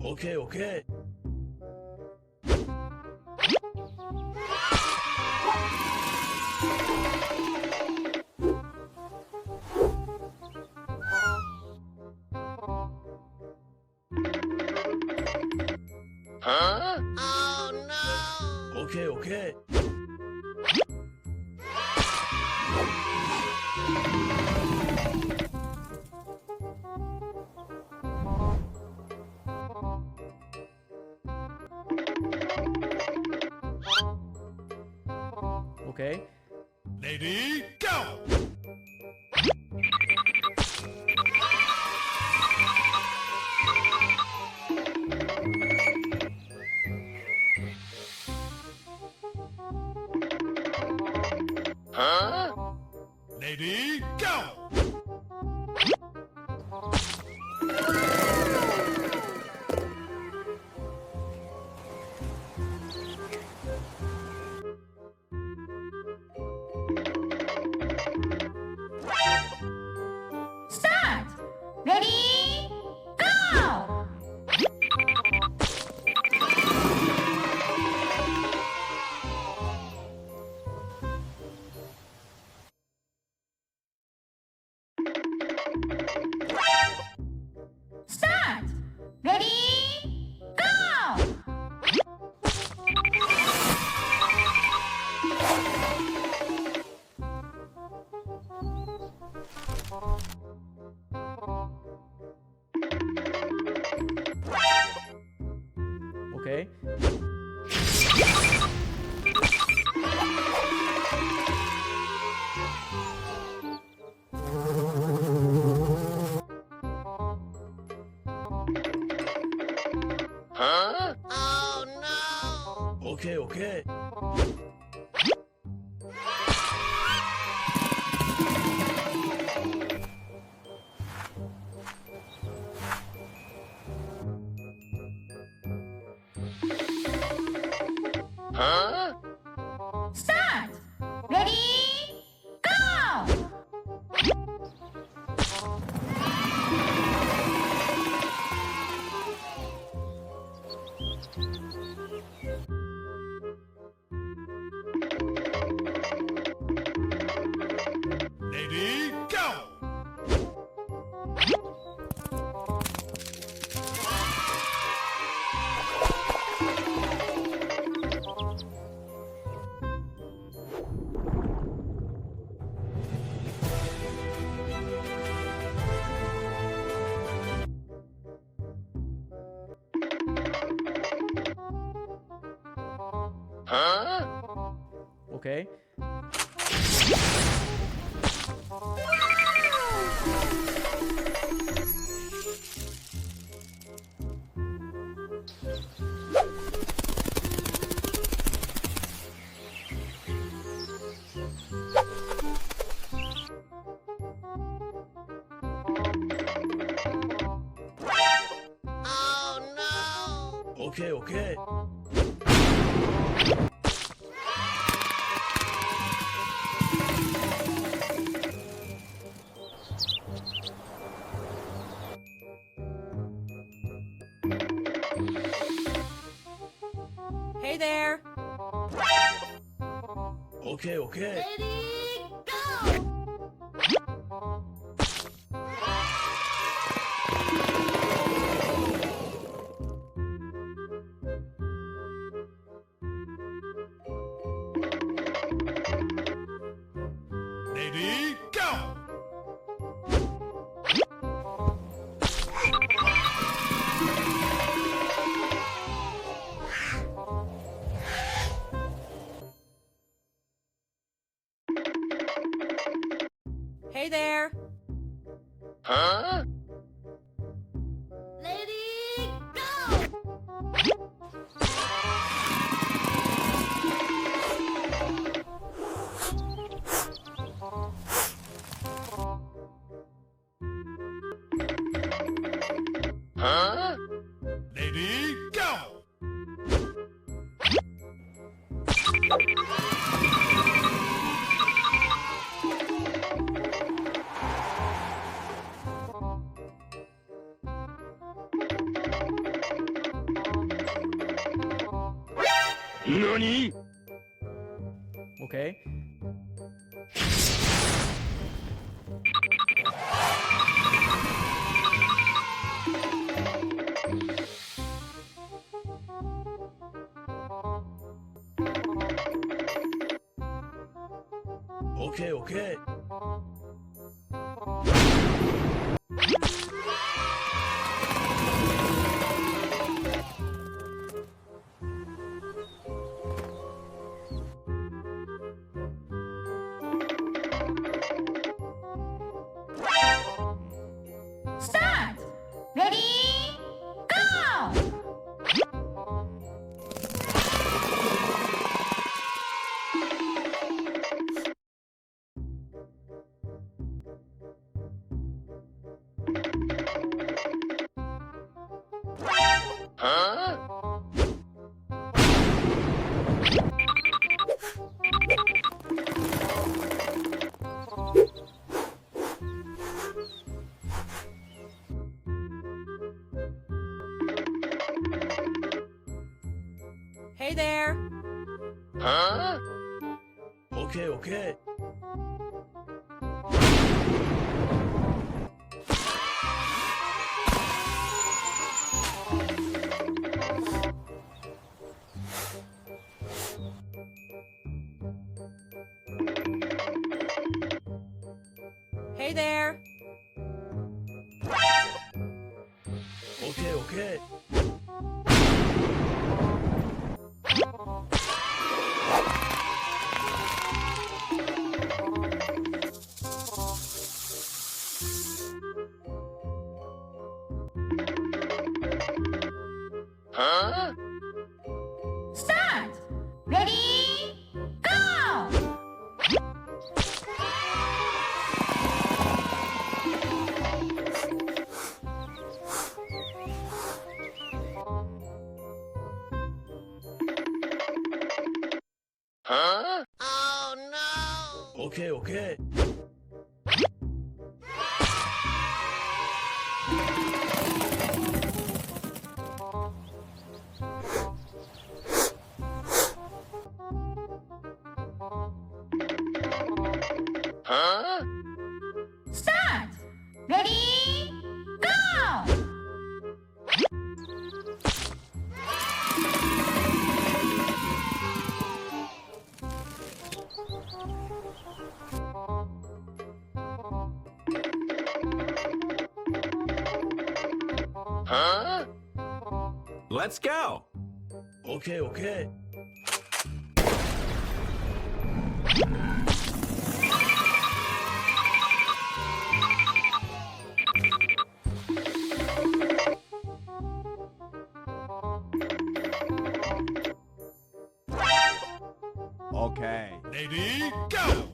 Okay, okay. Huh? Oh no! Okay, okay. Okay. Lady, go! Huh? Lady, go! Start! Ready? Go! Start! Ready? Go! Okay. Huh? Oh no! Okay, okay. Huh? Start! Ready? Go! Lady, go! Huh? Okay. Oh no! Okay, okay. Hey there. Okay, okay. Ready? Go! Lady, go! Hey there. Huh? Ready? Go! Huh? Lady, go! 何 오케이. 오케이 오케이 Start. Ready? Go! Huh? Hey there. Huh? 오케이 오케이 Hey there. 오케이 오케이 Huh? Start. Ready? Go! Huh? Oh no! 오케이 오케이 Huh? Start. Ready? Go! Huh? Let's go. 오케이 오케이 Okay. 레디 고!